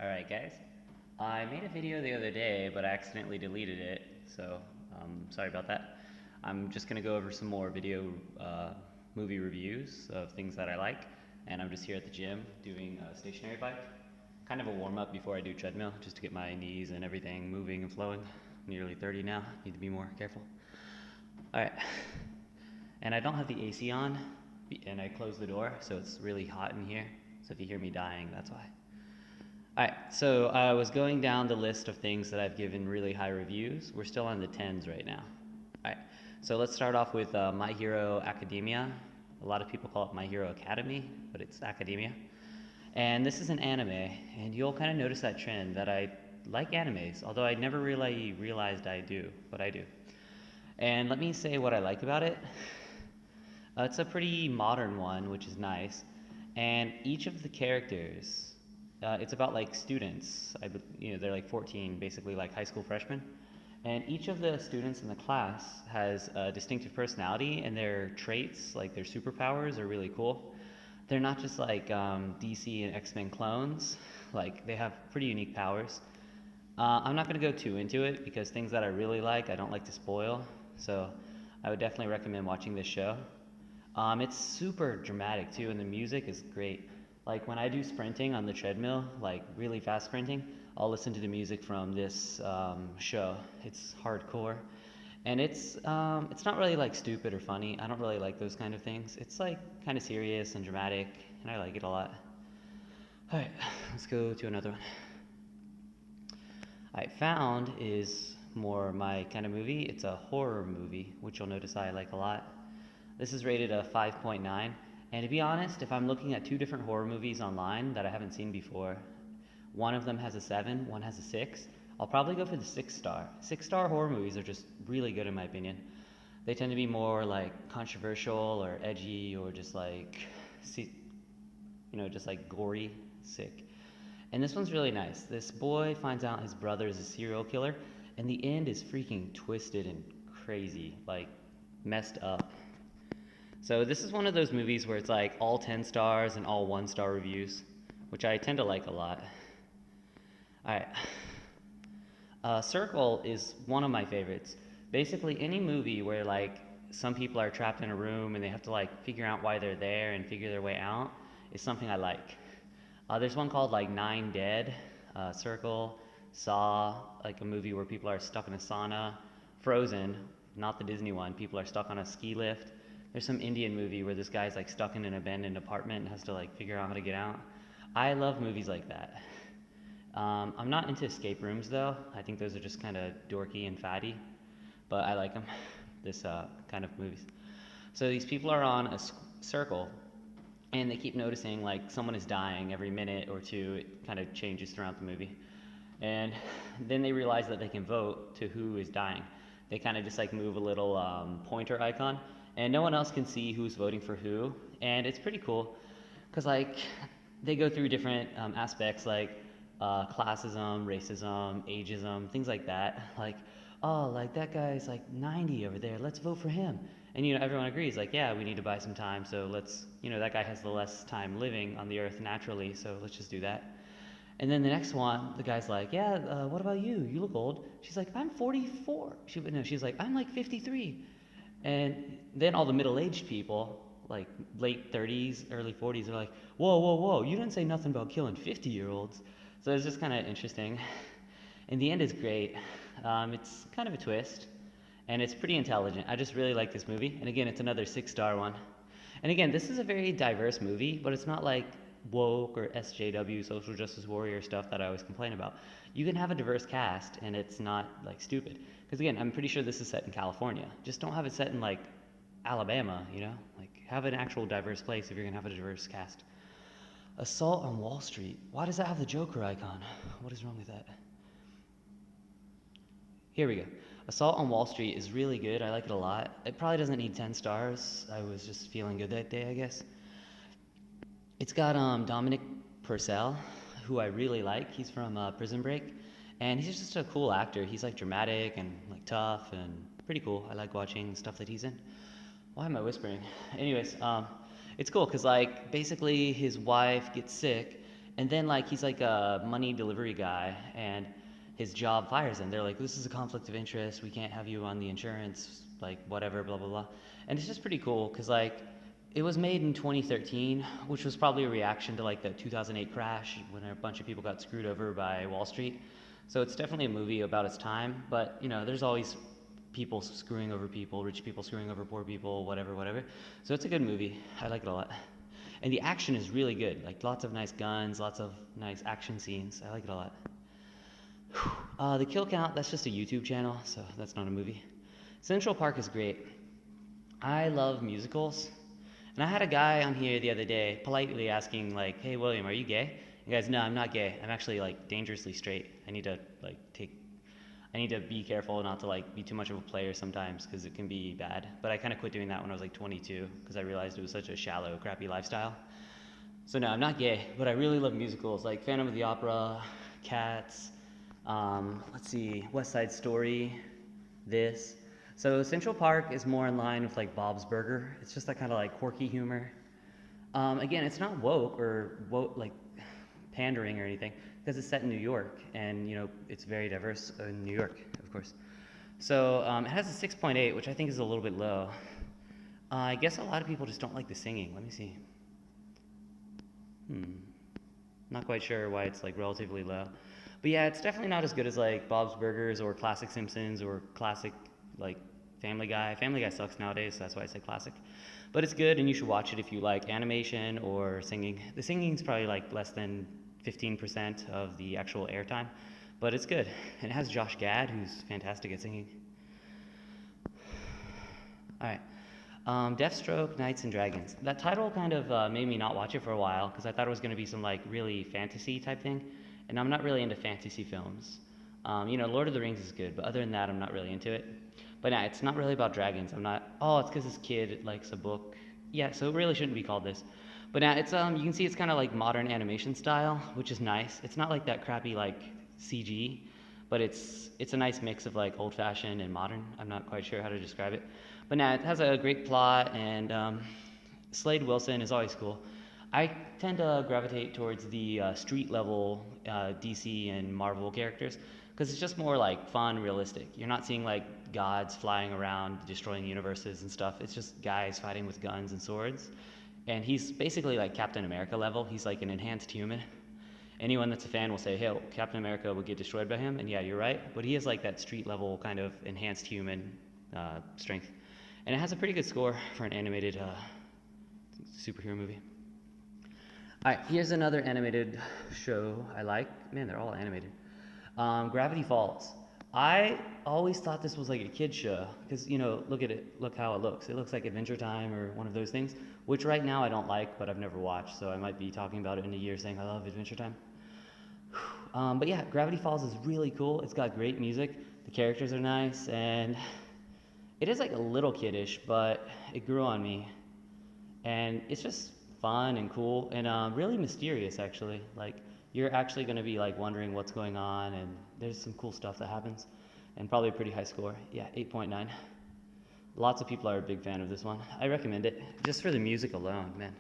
Alright guys, I made a video the other day but I accidentally deleted it, so sorry about that. I'm just going to go over some more movie reviews of things that I like, and I'm just here at the gym doing a stationary bike. Kind of a warm up before I do treadmill, just to get my knees and everything moving and flowing. Nearly 30 now, need to be more careful. Alright, and I don't have the AC on, and I closed the door, so it's really hot in here. So if you hear me dying, that's why. Alright, so I was going down the list of things that I've given really high reviews. We're still on the 10s right now. Alright, so let's start off with My Hero Academia. A lot of people call it My Hero Academy, but it's Academia. And this is an anime, and you'll kind of notice that trend that I like animes, although I never really realized I do, but I do. And let me say what I like about it. It's a pretty modern one, which is nice. And each of the characters, it's about like students. They're like 14, basically like high school freshmen. And each of the students in the class has a distinctive personality, and their traits, like their superpowers, are really cool. They're not just like DC and X-Men clones. Like, they have pretty unique powers. I'm not going to go too into it because things that I really like, I don't like to spoil. So I would definitely recommend watching this show. It's super dramatic too, and the music is great. Like when I do sprinting on the treadmill, like really fast sprinting, I'll listen to the music from this show. It's hardcore, and it's not really like stupid or funny. I don't really like those kind of things. It's like kind of serious and dramatic, and I like it a lot. All right, let's go to another one. All right, Found is more my kind of movie. It's a horror movie, which you'll notice I like a lot. This is rated a 5.9. And to be honest, if I'm looking at two different horror movies online that I haven't seen before, one of them has a 7, one has a 6, I'll probably go for the 6-star. 6-star horror movies are just really good in my opinion. They tend to be more like controversial or edgy or just like, just like gory, sick. And this one's really nice. This boy finds out his brother is a serial killer, and the end is freaking twisted and crazy, like messed up. So this is one of those movies where it's like all 10 stars and all 1-star reviews, which I tend to like a lot. Alright. Circle is one of my favorites. Basically any movie where like some people are trapped in a room and they have to like figure out why they're there and figure their way out is something I like. There's one called like 9 Dead, Circle, Saw, like a movie where people are stuck in a sauna, Frozen, not the Disney one, people are stuck on a ski lift. There's some Indian movie where this guy's like stuck in an abandoned apartment and has to like figure out how to get out. I love movies like that. I'm not into escape rooms though. I think those are just kind of dorky and fatty, but I like them, this kind of movies. So these people are on a circle, and they keep noticing like someone is dying every minute or two. It kind of changes throughout the movie. And then they realize that they can vote to who is dying. They kind of just like move a little pointer icon, and no one else can see who's voting for who. And it's pretty cool because like they go through different aspects like classism, racism, ageism, things like that. Like, oh, like that guy's like 90 over there, let's vote for him. And everyone agrees like, yeah, we need to buy some time, so let's, that guy has the less time living on the earth naturally, so let's just do that. And then the next one, the guy's like, yeah, what about you? You look old. She's like, I'm 44. She's like, I'm like 53. And then all the middle-aged people, like late 30s, early 40s, are like, whoa, whoa, whoa, you didn't say nothing about killing 50-year-olds. So it's just kind of interesting. And the end is great. It's kind of a twist, and it's pretty intelligent. I just really like this movie. And again, it's another 6-star one. And again, this is a very diverse movie, but it's not like woke or SJW, social justice warrior stuff that I always complain about. You can have a diverse cast, and it's not like stupid. Because again, I'm pretty sure this is set in California. Just don't have it set in like Alabama, Like have an actual diverse place if you're gonna have a diverse cast. Assault on Wall Street. Why does that have the Joker icon? What is wrong with that? Here we go. Assault on Wall Street is really good. I like it a lot. It probably doesn't need 10 stars. I was just feeling good that day, I guess. It's got Dominic Purcell, who I really like. He's from Prison Break, and he's just a cool actor. He's like dramatic and like tough and pretty cool. I like watching stuff that he's in. Why am I whispering? Anyways, it's cool because like basically his wife gets sick, And then like he's like a money delivery guy, and his job fires him. They're like, this is a conflict of interest. We can't have you on the insurance, like whatever, blah blah blah. And it's just pretty cool because like it was made in 2013, which was probably a reaction to like the 2008 crash when a bunch of people got screwed over by Wall Street. So it's definitely a movie about its time, but you know, there's always people screwing over people, rich people screwing over poor people, whatever, whatever. So it's a good movie. I like it a lot. And the action is really good. Like lots of nice guns, lots of nice action scenes. I like it a lot. The kill count, that's just a YouTube channel, so that's not a movie. Central Park is great. I love musicals. And I had a guy on here the other day politely asking like, hey William, are you gay? And guys, no, I'm not gay. I'm actually like dangerously straight. I need to be careful not to like be too much of a player sometimes because it can be bad. But I kind of quit doing that when I was like 22 because I realized it was such a shallow, crappy lifestyle. So no, I'm not gay, but I really love musicals like Phantom of the Opera, Cats, West Side Story, this. So Central Park is more in line with like Bob's Burger. It's just that kind of like quirky humor. Again, it's not woke like pandering or anything because it's set in New York, and you know it's very diverse in New York, of course. So it has a 6.8, which I think is a little bit low. I guess a lot of people just don't like the singing. Let me see. Not quite sure why it's like relatively low. But yeah, it's definitely not as good as like Bob's Burgers or classic Simpsons or classic like Family Guy. Family Guy sucks nowadays, so that's why I say classic. But it's good, and you should watch it if you like animation or singing. The singing's probably like less than 15% of the actual airtime, but it's good. And it has Josh Gad, who's fantastic at singing. All right. Deathstroke, Knights and Dragons. That title kind of made me not watch it for a while because I thought it was going to be some like really fantasy type thing, and I'm not really into fantasy films. You know, Lord of the Rings is good, but other than that, I'm not really into it. But nah, it's not really about dragons. It's because this kid likes a book. Yeah, so it really shouldn't be called this. But nah, it's you can see it's kind of like modern animation style, which is nice. It's not like that crappy like CG, but it's a nice mix of like old-fashioned and modern. I'm not quite sure how to describe it. But nah, it has a great plot, and Slade Wilson is always cool. I tend to gravitate towards the street level DC and Marvel characters because it's just more like fun, realistic. You're not seeing like gods flying around destroying universes and stuff. It's just guys fighting with guns and swords. And he's basically like Captain America level. He's like an enhanced human. Anyone that's a fan will say, hey, Captain America would get destroyed by him. And yeah, you're right. But he has like that street level kind of enhanced human strength. And it has a pretty good score for an animated superhero movie. All right, here's another animated show I like. Man, they're all animated. Gravity Falls. I always thought this was like a kid show because, you know, look at it. Look how it looks. It looks like Adventure Time or one of those things, which right now I don't like, but I've never watched. So I might be talking about it in a year saying I love Adventure Time. But yeah, Gravity Falls is really cool. It's got great music. The characters are nice, and it is like a little kiddish, but it grew on me. And it's just fun and cool and really mysterious, actually. Like, you're actually going to be like wondering what's going on, and there's some cool stuff that happens, and probably a pretty high score. Yeah, 8.9. Lots of people are a big fan of this one. I recommend it just for the music alone, man.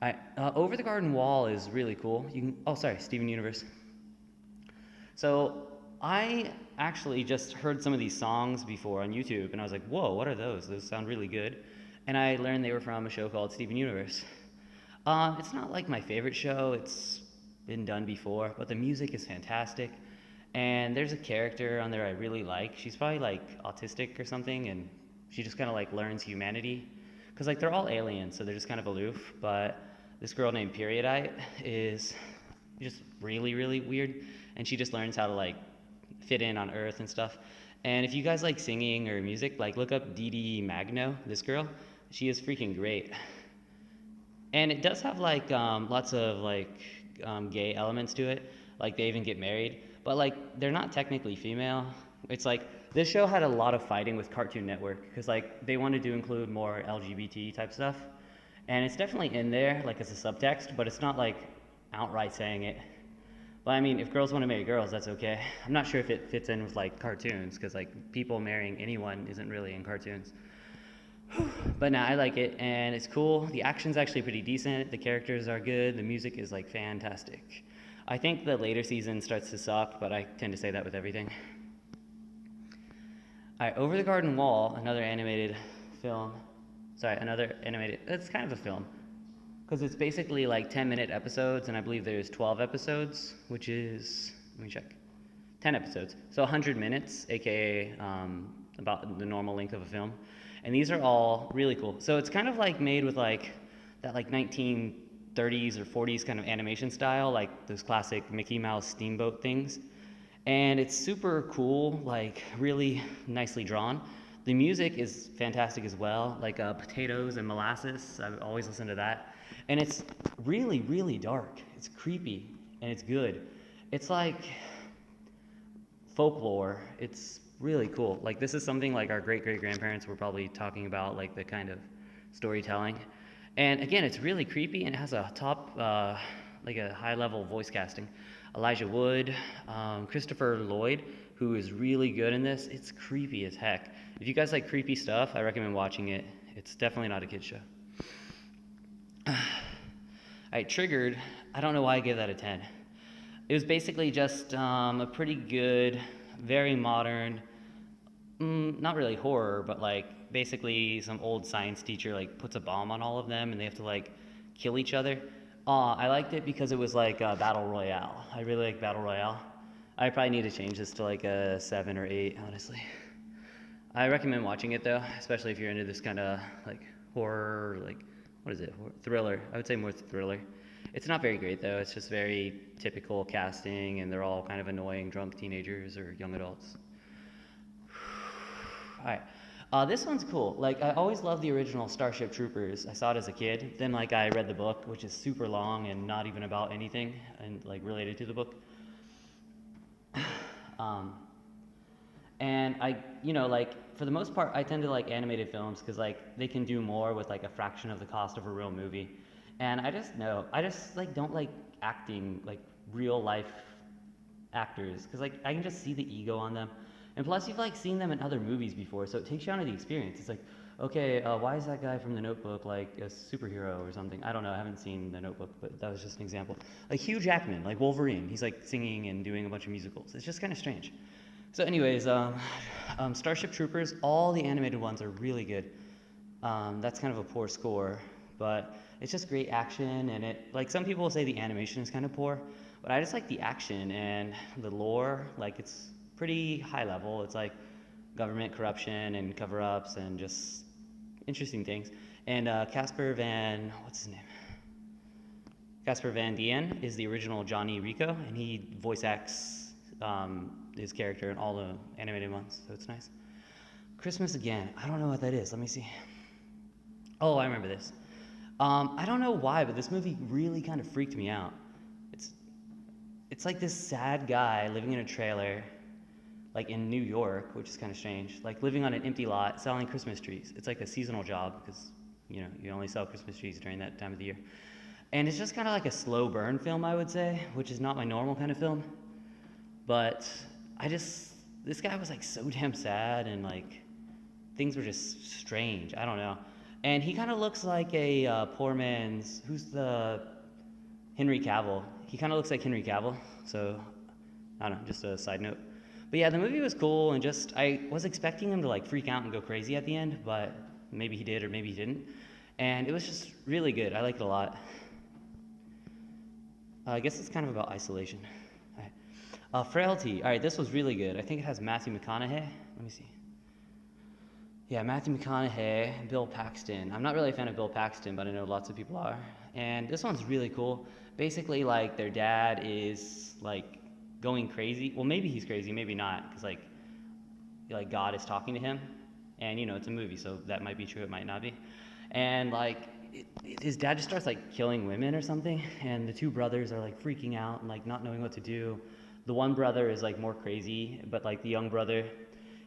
All right, Over the Garden Wall is really cool. Steven Universe. So I actually just heard some of these songs before on YouTube, and I was like, whoa, what are those? Those sound really good. And I learned they were from a show called Steven Universe. It's not like my favorite show. It's been done before, but the music is fantastic. And there's a character on there I really like. She's probably like autistic or something, and she just kind of like learns humanity. Because like they're all aliens, so they're just kind of aloof. But this girl named Periodite is just really, really weird. And she just learns how to like fit in on Earth and stuff. And if you guys like singing or music, like look up Dee Dee Magno, this girl. She is freaking great. And it does have like lots of like gay elements to it. Like they even get married. But like they're not technically female. It's like this show had a lot of fighting with Cartoon Network because like they wanted to include more LGBT type stuff. And it's definitely in there like as a subtext, but it's not like outright saying it. But I mean, if girls want to marry girls, that's okay. I'm not sure if it fits in with like cartoons because like people marrying anyone isn't really in cartoons. But nah, I like it, and it's cool. The action's actually pretty decent. The characters are good. The music is like fantastic. I think the later season starts to suck, but I tend to say that with everything. All right, Over the Garden Wall, another animated film. Sorry, another animated. It's kind of a film because it's basically like 10-minute episodes, and I believe there's 12 episodes, which is, let me check, 10 episodes. So 100 minutes, aka about the normal length of a film. And these are all really cool. So it's kind of like made with like that like 1930s or 40s kind of animation style, like those classic Mickey Mouse steamboat things. And it's super cool, like really nicely drawn. The music is fantastic as well, like Potatoes and Molasses. I always listen to that. And it's really, really dark. It's creepy and it's good. It's like folklore. It's really cool. Like this is something like our great-great-grandparents were probably talking about, like the kind of storytelling. And again, it's really creepy and it has a like a high-level voice casting. Elijah Wood, Christopher Lloyd, who is really good in this. It's creepy as heck. If you guys like creepy stuff, I recommend watching it. It's definitely not a kid's show. Alright, Triggered. I don't know why I gave that a 10. It was basically just a pretty good, very modern, not really horror, but like basically some old science teacher like puts a bomb on all of them and they have to like kill each other. I liked it because it was like Battle Royale. I really like Battle Royale. I probably need to change this to like a 7 or 8, honestly. I recommend watching it though, especially if you're into this kind of like horror, like, what is it? Thriller. I would say more thriller. It's not very great though. It's just very typical casting and they're all kind of annoying drunk teenagers or young adults. Alright. This one's cool. Like, I always loved the original Starship Troopers. I saw it as a kid. Then, like, I read the book, which is super long and not even about anything and, like, related to the book. And I, like, for the most part, I tend to like animated films because, like, they can do more with, like, a fraction of the cost of a real movie. And I just, like, don't like acting, like, real life actors because, like, I can just see the ego on them. And plus, you've like seen them in other movies before, so it takes you out of the experience. It's like, okay, why is that guy from The Notebook like a superhero or something? I don't know. I haven't seen The Notebook, but that was just an example. Like Hugh Jackman, like Wolverine. He's like singing and doing a bunch of musicals. It's just kind of strange. So, anyways, Starship Troopers. All the animated ones are really good. That's kind of a poor score, but it's just great action, and it like some people will say the animation is kind of poor, but I just like the action and the lore. Like it's pretty high level. It's like government corruption and cover-ups and just interesting things. And what's his name? Casper Van Dien is the original Johnny Rico, and he voice acts his character in all the animated ones, so it's nice. Christmas Again. I don't know what that is. Let me see. Oh, I remember this. I don't know why, but this movie really kind of freaked me out. It's like this sad guy living in a trailer like in New York, which is kind of strange, like living on an empty lot selling Christmas trees. It's like a seasonal job because, you only sell Christmas trees during that time of the year. And it's just kind of like a slow burn film, I would say, which is not my normal kind of film. But this guy was like so damn sad and like things were just strange. I don't know. And he kind of looks like a poor man's, who's the Henry Cavill. He kind of looks like Henry Cavill. So, I don't know, just a side note. But yeah, the movie was cool, and I was expecting him to like freak out and go crazy at the end, but maybe he did or maybe he didn't. And it was just really good. I liked it a lot. I guess it's kind of about isolation. All right. Frailty. All right, this was really good. I think it has Matthew McConaughey. Let me see. Yeah, Matthew McConaughey and Bill Paxton. I'm not really a fan of Bill Paxton, but I know lots of people are. And this one's really cool. Basically, like, their dad is like going crazy. Well, maybe he's crazy, maybe not, because like God is talking to him, and it's a movie, so that might be true, it might not be. And like his dad just starts like killing women or something, and the two brothers are like freaking out and like not knowing what to do. The one brother is like more crazy, but like the young brother,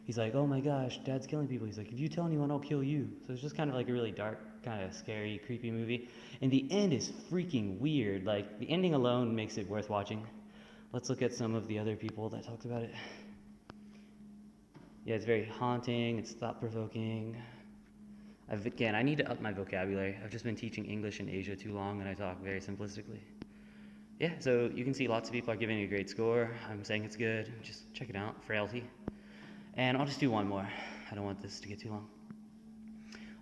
he's like, oh my gosh, dad's killing people. He's like, if you tell anyone, I'll kill you. So it's just kind of like a really dark, kind of scary, creepy movie. And the end is freaking weird. Like the ending alone makes it worth watching. Let's look at some of the other people that talked about it. Yeah, it's very haunting. It's thought-provoking. Again, I need to up my vocabulary. I've just been teaching English in Asia too long and I talk very simplistically. Yeah, so you can see lots of people are giving it a great score. I'm saying it's good. Just check it out, Frailty. And I'll just do one more. I don't want this to get too long.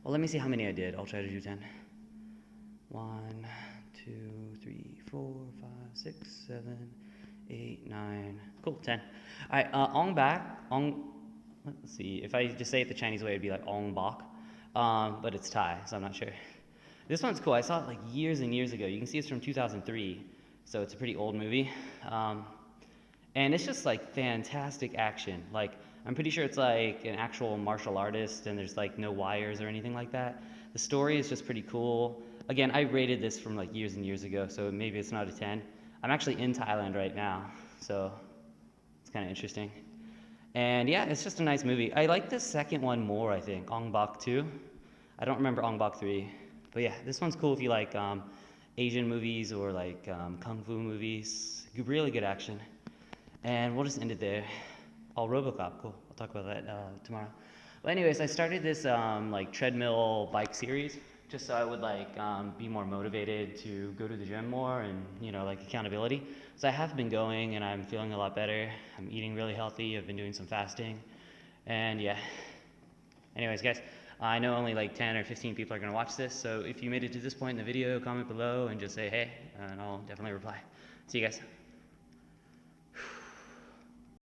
Well, let me see how many I did. I'll try to do 10. 1, 2, 3, 4, 5, 6, 7, 8, 9. Cool, 10. All right, ong bak. Let's see. If I just say it the Chinese way, it'd be like ong bak. But it's Thai, so I'm not sure. This one's cool. I saw it like years and years ago. You can see it's from 2003, so it's a pretty old movie. And it's just like fantastic action. Like, I'm pretty sure it's like an actual martial artist and there's like no wires or anything like that. The story is just pretty cool. Again, I rated this from like years and years ago, so maybe it's not a 10. I'm actually in Thailand right now, so it's kind of interesting. And yeah, it's just a nice movie. I like the second one more, I think, Ong Bak 2. I don't remember Ong Bak 3. But yeah, this one's cool if you like Asian movies or like kung fu movies. Really good action. And we'll just end it there. Oh, RoboCop, cool. I'll talk about that tomorrow. But anyways, I started this like treadmill bike series just so I would like be more motivated to go to the gym more and like accountability. So I have been going and I'm feeling a lot better. I'm eating really healthy. I've been doing some fasting, and yeah. Anyways, guys, I know only like 10 or 15 people are gonna watch this. So if you made it to this point in the video, comment below and just say hey, and I'll definitely reply. See you guys.